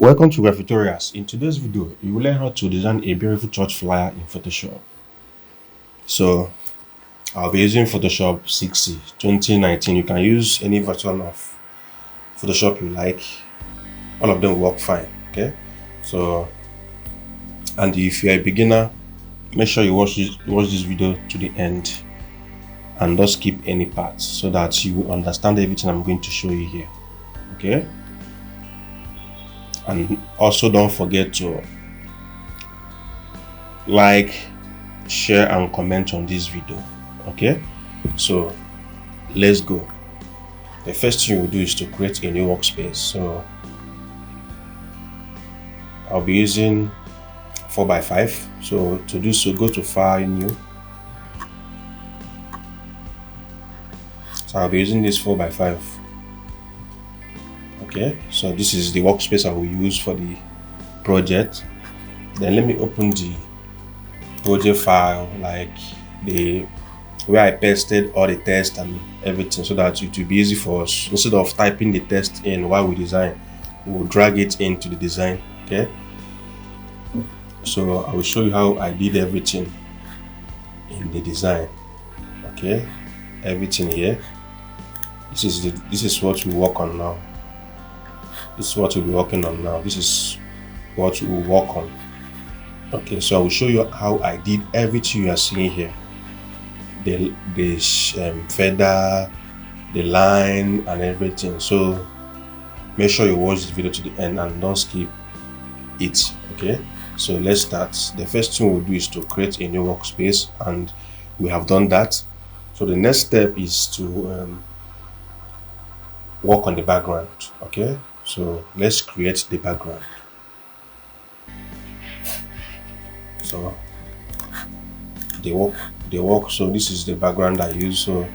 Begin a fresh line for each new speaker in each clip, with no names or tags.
Welcome to Graphitorials. In today's video, you will learn how to design a beautiful church flyer in Photoshop. So, I'll be using Photoshop 6C 2019. You can use any version of Photoshop you like. All of them work fine, okay? So, and if you're a beginner, make sure you watch this video to the end and don't skip any parts so that you will understand everything I'm going to show you here, okay? And also don't forget to like, share and comment on this video, okay? So let's go. The first thing we'll do is to create a new workspace. So I'll be using 4x5. So to do so, go to File, New. So I'll be using this 4x5. Okay, so this is the workspace I will use for the project. Then let me open the project file, like the where I pasted all the text and everything, so that it will be easy for us. Instead of typing the text in while we design, we'll drag it into the design. Okay, so I will show you how I did everything in the design. Okay, everything here. This is what we work on now. This is what we'll be working on now. This is what we'll work on. Okay, so I will show you how I did everything you are seeing here. The feather, the line and everything. So make sure you watch this video to the end and don't skip it. Okay, so let's start. The first thing we'll do is to create a new workspace, and we have done that. So the next step is to work on the background. Okay, so let's create the background. So the work. So this is the background I use. So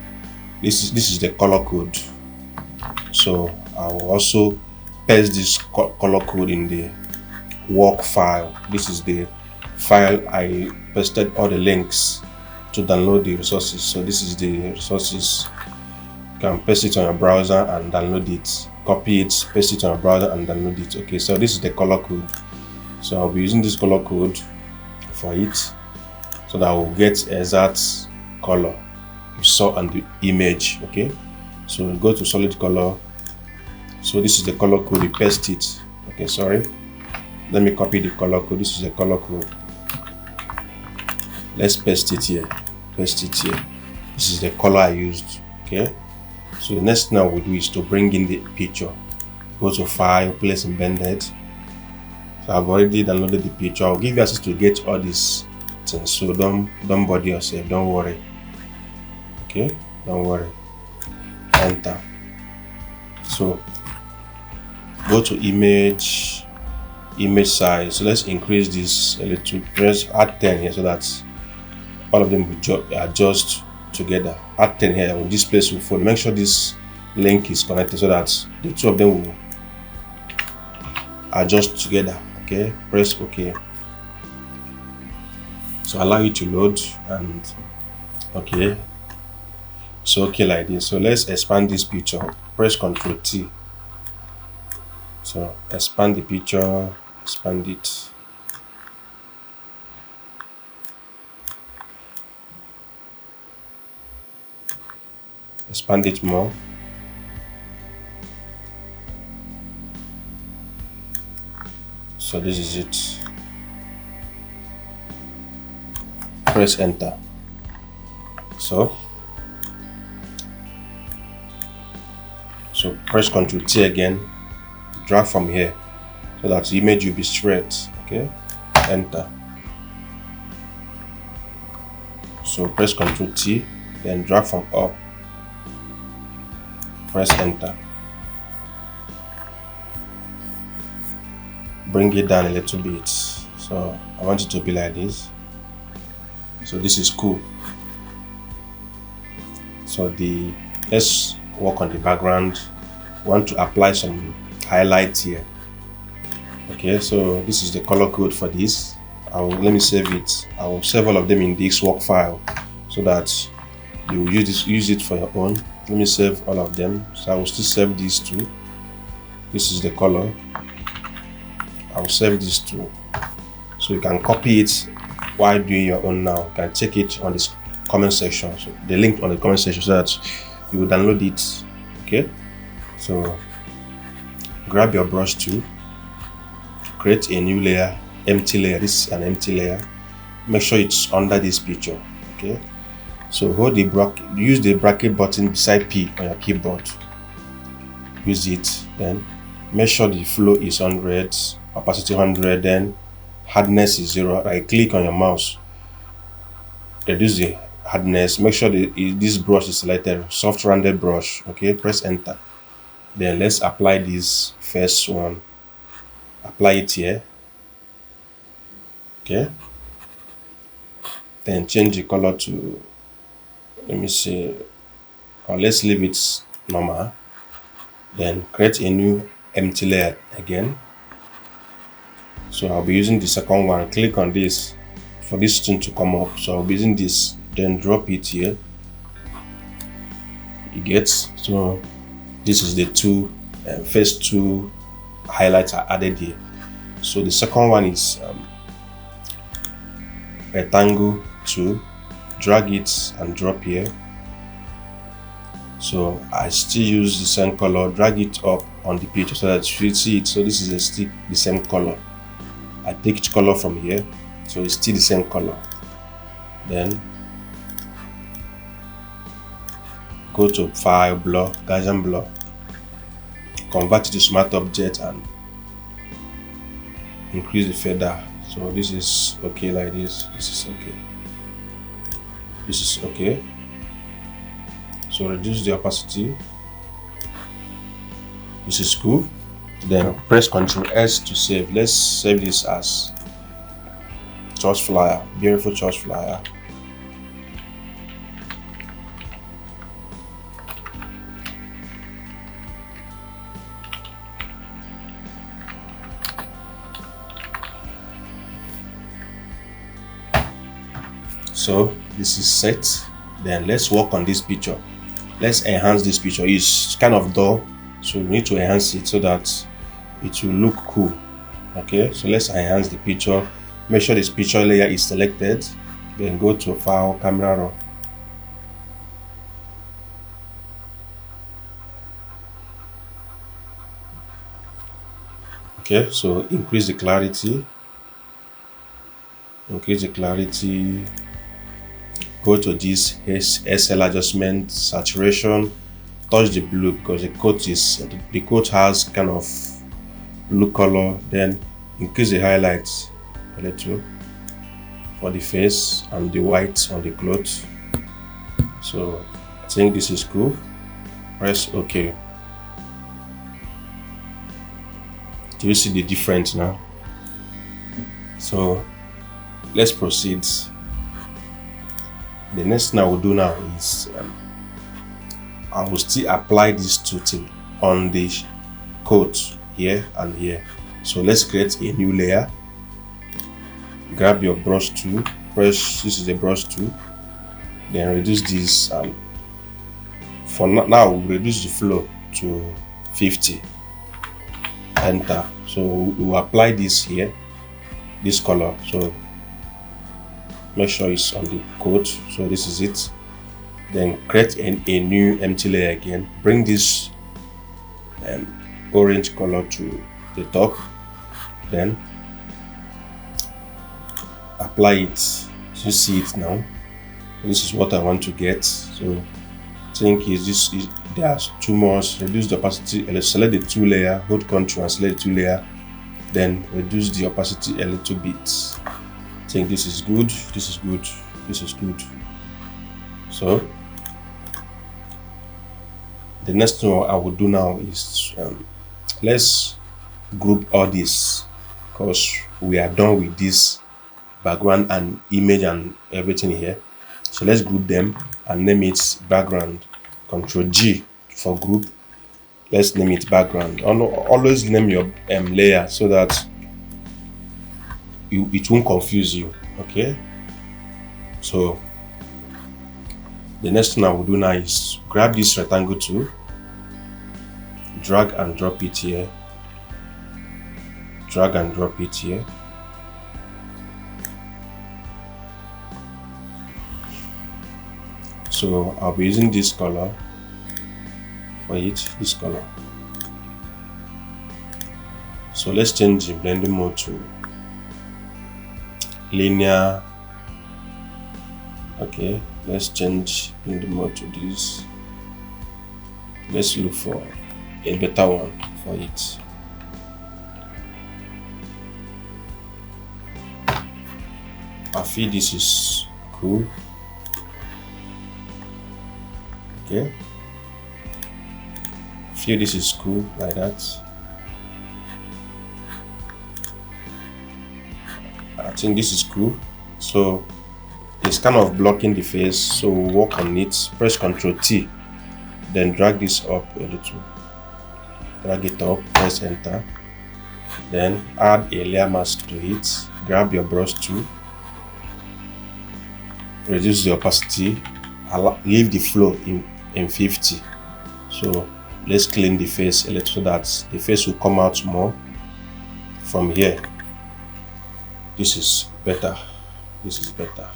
this is the color code. So I will also paste this color code in the work file. This is the file I pasted all the links to download the resources. So this is the resources. You can paste it on your browser and download it. Copy it, paste it on your browser and download it. Okay, so this is the color code. So I'll be using this color code for it, so that I will get exact color you saw on the image. Okay, so we'll go to solid color. So this is the color code, you paste it. Okay, sorry, let me copy the color code. This is the color code. Let's paste it here. Paste it here. This is the color I used. Okay, so the next thing I will do is to bring in the picture. Go to File, Place Embedded. So I've already downloaded the picture. I'll give you access to get all these things. So don't bother yourself. Don't worry. Okay, don't worry. Enter. So go to image size. So let's increase this a little. Press add 10 here so that all of them will adjust together. Add 10 here. On this place will follow. Make sure this link is connected so that the two of them will adjust together. Okay, press OK. So allow it to load, and okay, so okay like this. So let's expand this picture. Press Ctrl T. So expand the picture, expand it. Expand it more. So this is it. Press enter. So press Ctrl T again. Drag from here so that the image will be straight. Okay, enter. So press Ctrl T, then drag from up. Press enter. Bring it down a little bit. So I want it to be like this. So this is cool. So let's work on the background. Want to apply some highlights here. Okay, so this is the color code for this. Let me save it. I will save all of them in this work file so that you will use it for your own. Let me save all of them. So I will still save these two. This is the color. I'll save this too. So you can copy it while doing your own now. You can check it on this comment section. So the link on the comment section so that you will download it. Okay. So grab your brush tool, create a new layer, empty layer. This is an empty layer. Make sure it's under this picture. Okay. So hold the bracket, use the bracket button beside P on your keyboard. Use it. Then make sure the flow is 100, opacity 100, then hardness is 0. Right click on your mouse, reduce the hardness. Make sure this brush is selected, soft rounded brush. Okay, press enter. Then let's apply this first one. Apply it here. Okay. Then change the color to, let me see, or let's leave it normal. Then create a new empty layer again. So I'll be using the second one. Click on this for this thing to come up. So I'll be using this, then drop it here. You get, so this is the first two highlights are added here. So the second one is rectangle 2. Drag it and drop here. So I still use the same color, drag it up on the picture so that you see it. So this is still the same color. I take each color from here, so it's still the same color. Then go to File, Blur, Gaussian Blur, convert it to Smart Object and increase the feather. So this is okay like this. This is okay. This is okay. So reduce the opacity. This is cool. Then press Ctrl S to save. Let's save this as church flyer. Beautiful church flyer. So this is set. Then let's work on this picture. Let's enhance this picture. It's kind of dull, so we need to enhance it so that it will look cool. Okay, so let's enhance the picture. Make sure this picture layer is selected. Then go to File, Camera Raw. Okay, so increase the clarity. Increase the clarity. Go to this SL adjustment, saturation. Touch the blue because the coat has kind of blue color. Then increase the highlights a little for the face and the white on the clothes. So I think this is cool. Press OK. Do you see the difference now? So let's proceed. The next thing I will do now is I will still apply these two things on the coat here and here. So let's create a new layer. Grab your brush tool, this is the brush tool, then reduce this. For now we'll reduce the flow to 50. Enter. So we'll apply this here, this color. So make sure it's on the coat. So this is it. Then create a new empty layer again. Bring this orange color to the top. Then apply it. You see it now. This is what I want to get. So I think there's too much. Reduce the opacity. Select the two layer. Hold Ctrl and select the two layer. Then reduce the opacity a little bit. I think this is good. This is good. This is good. So the next thing I will do now is let's group all this because we are done with this background and image and everything here. So let's group them and name it background. Ctrl G for group. Let's name it background. Always name your layer so that it won't confuse you. Okay, so the next thing I will do now is grab this rectangle tool, drag and drop it here, drag and drop it here. So I'll be using this color for it, this color. So let's change the blending mode to linear. Okay, let's change blending mode to this. Let's look for a better one for it. I feel this is cool. Okay, I feel this is cool like that. I think this is cool. So it's kind of blocking the face, so we'll work on it. Press Ctrl T, then drag this up a little. Drag it up, press enter. Then add a layer mask to it. Grab your brush tool. Reduce the opacity. Leave the flow in 50. So let's clean the face a little so that the face will come out more from here. This is better. This is better.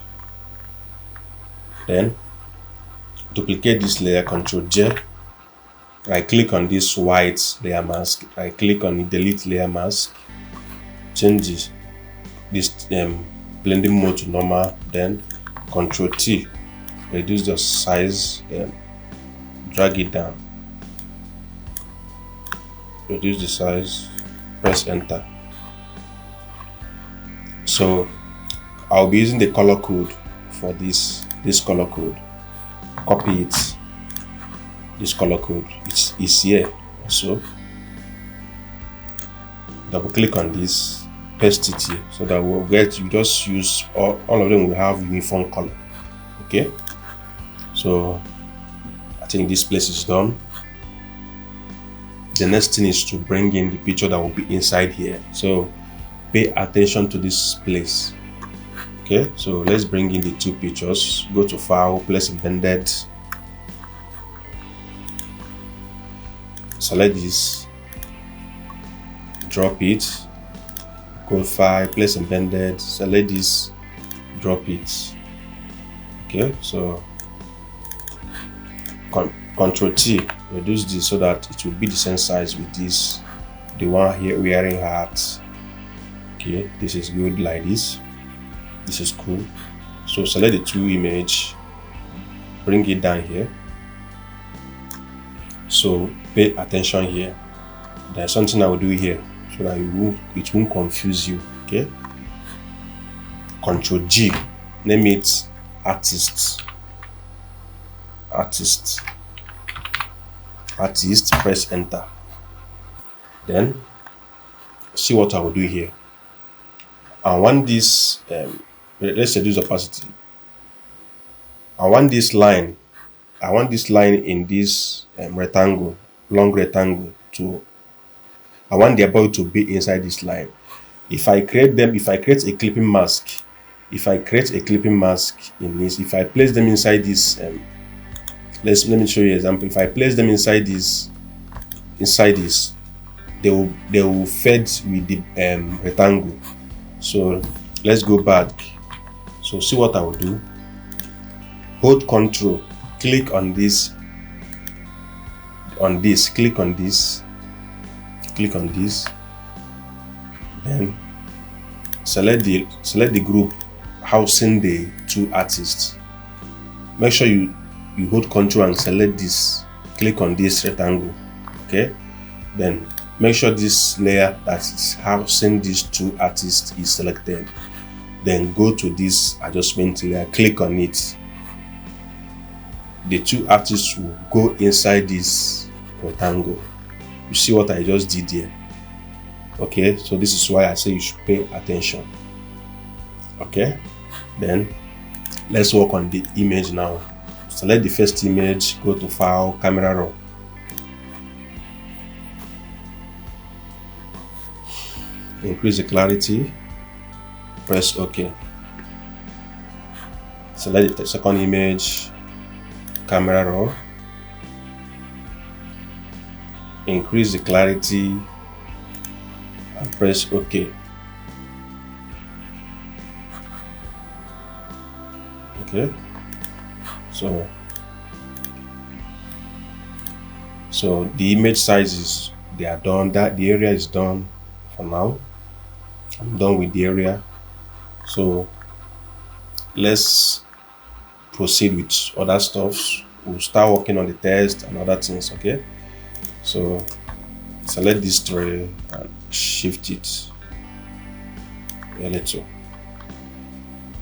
Then duplicate this layer, Ctrl J. Right click on this white layer mask. Right click on the delete layer mask. Change this blending mode to normal. Then Ctrl T. Reduce the size. Then drag it down. Reduce the size. Press enter. So I'll be using the color code for this color code. Copy it. This color code is here. So double click on this, paste it here, so that we'll get, you just use all of them will have uniform color. Okay, so I think this place is done. The next thing is to bring in the picture that will be inside here. So pay attention to this place. Okay, so let's bring in the two pictures. Go to File, Place Embedded. Select this, drop it. Go File, Place Embedded. Select this, drop it. Okay, so Ctrl T, reduce this so that it will be the same size with this, the one here wearing hat. Okay, this is good like this. This is cool. So select the two image, bring it down here. So pay attention here. There's something I will do here so that it won't confuse you. Okay. Ctrl G, name it artist. Press enter. Then see what I will do here. I want this. Let's reduce opacity. I want this line in this rectangle, long rectangle. I want the body to be inside this line. If I create a clipping mask, in this, if I place them inside this, let me show you an example. If I place them inside this, they will fade with the rectangle. So let's go back. So see what I will do. Hold Ctrl, click on this, click on this, then select the group housing the two artists. Make sure you hold Ctrl and select this, click on this rectangle. Okay, then make sure this layer that is housing these two artists is selected. Then go to this adjustment layer, click on it. The two artists will go inside this rectangle. You see what I just did here? Okay, so this is why I say you should pay attention. Okay, then let's work on the image now. Select the first image, go to File, Camera Raw. Increase the clarity, press OK. Select the second image, Camera Raw. Increase the clarity and press OK. Okay, so the image sizes, they are done. That the area is done for now. I'm done with the area. So let's proceed with other stuffs. We'll start working on the test and other things. Okay, so select this tray and shift it a little,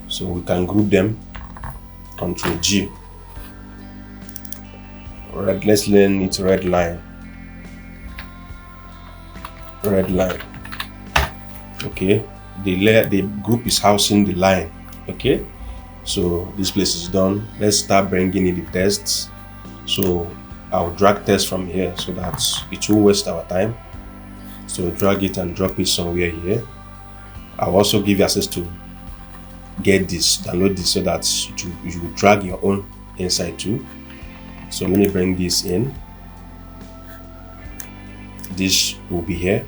so we can group them. Ctrl G. Red, let's learn it red line. Red line. Okay, the group is housing the line. Okay, so this place is done. Let's start bringing in the tests. So I'll drag test from here so that it won't waste our time. So drag it and drop it somewhere here. I'll also give you access to get this, download this, so that you will drag your own inside too. So let me bring this in. This will be here.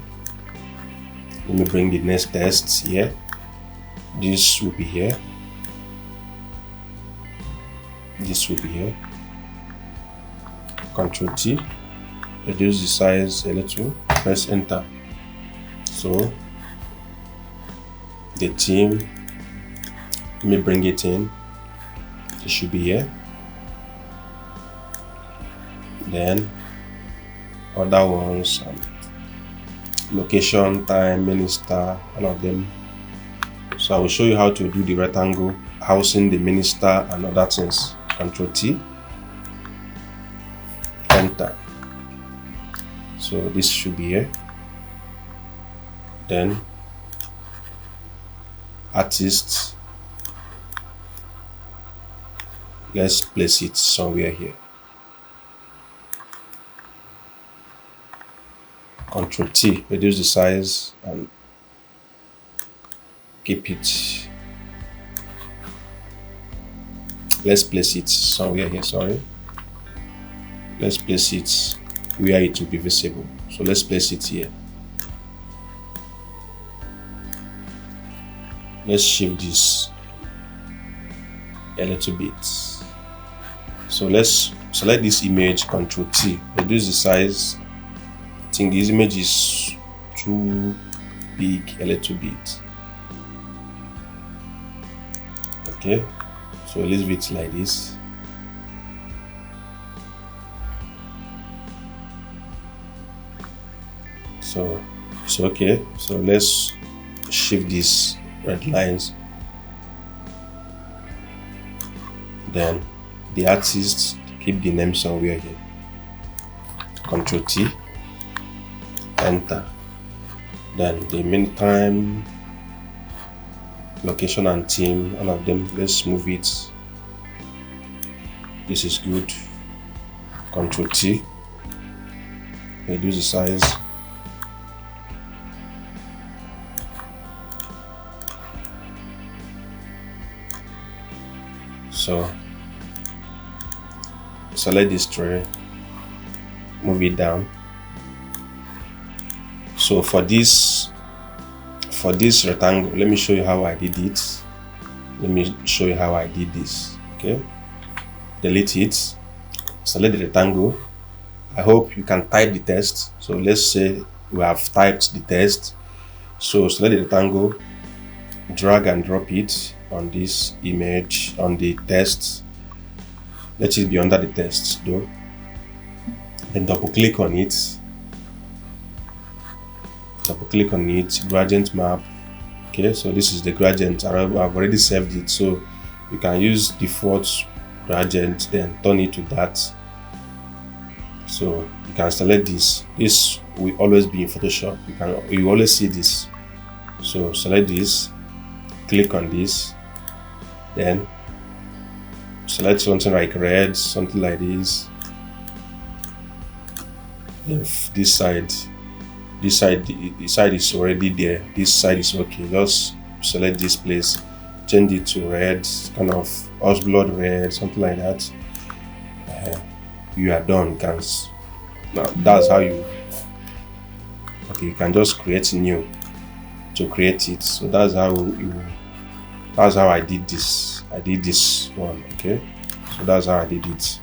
Let me bring the next test here. This will be here. This will be here. Ctrl T. Reduce the size a little. Press enter. So the team, let me bring it in. It should be here. Then other ones, location, time, minister, all of them. So I will show you how to do the rectangle, housing the minister and other things. Ctrl T, enter. So this should be here. Then artist, let's place it somewhere here. Ctrl T, reduce the size and keep it. Let's place it somewhere here, sorry. Let's place it where it will be visible. So let's place it here. Let's shift this a little bit. So let's select this image, Ctrl T, reduce the size. I think this image is too big, a little bit. Okay, so let's leave it like this. So it's okay. So let's shift these red lines. Then the artist, keep the name somewhere here. Ctrl T, enter. Then the meantime, location and team, all of them, let's move it. This is good. Ctrl T, reduce the size. So select this tray, move it down. So for this rectangle, let me show you how I did it. Let me show you how I did this. Okay, delete it, select the rectangle. I hope you can type the text. So let's say we have typed the text. So select the rectangle, drag and drop it on this image, on the text. Let it be under the text though. Then double click on it. Double click on it, gradient map. Okay, so this is the gradient. I've already saved it, so you can use default gradient, then turn it to that. So you can select this. This will always be in Photoshop. You always see this. So select this, click on this, then select something like red, something like this. Then this side is already there. This side is okay. Just select this place, change it to red, kind of horse blood red, something like that. You are done. You can, now that's how you. Okay, you can just create new. to create it. So that's how I did this. I did this one. Okay, so that's how I did it.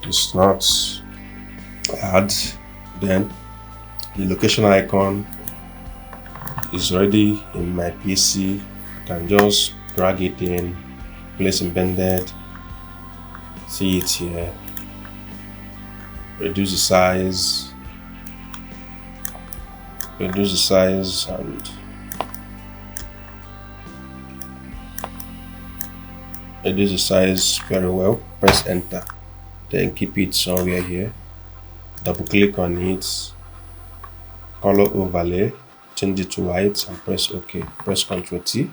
It's not hard. Then the location icon is already in my PC. I can just drag it in, place embedded, see it here, reduce the size, and reduce the size very well. Press enter, then keep it somewhere here. Double click on it, color overlay, change it to white, and press OK. Press Ctrl T,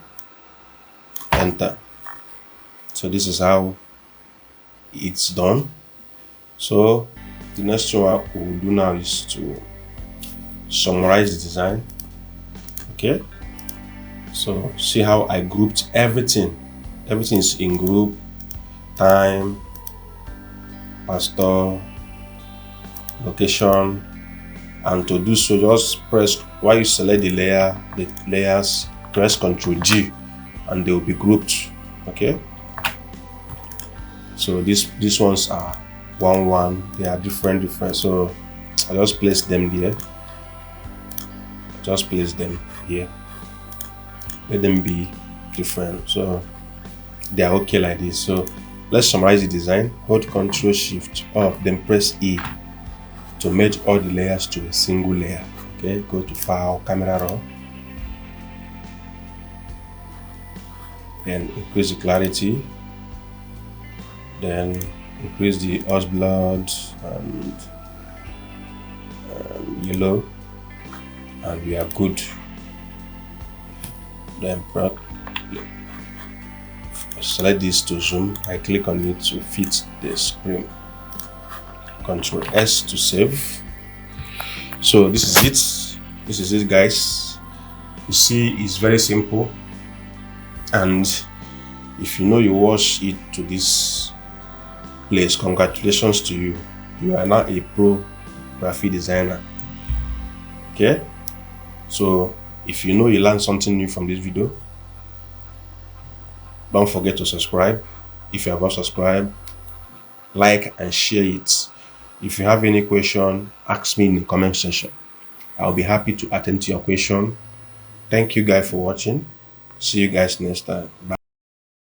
enter. So this is how it's done. So the next thing we'll do now is to summarize the design. Okay, so see how I grouped everything. Everything is in group, time, pastor, location. And to do so, just press, while you select the layers, press Ctrl G and they will be grouped. Okay, so these ones are one, they are different, so I just place them there. Just place them here, let them be different, so they are okay like this. So let's summarize the design. Hold Ctrl Shift up, then press E to merge all the layers to a single layer. Okay, go to File, Camera Raw, then increase the clarity, then increase the horse blood and yellow, and we are good. Then select this to zoom. I click on it to fit the screen. Ctrl S to save. So this is it guys. You see, it's very simple, and if you know you watch it to this place, congratulations to you. You are now a pro graphic designer. Okay, so if you know you learned something new from this video, don't forget to subscribe. If you have not subscribed, like and share it. If you have any question, ask me in the comment section. I'll be happy to attend to your question. Thank you guys for watching. See you guys next time. Bye.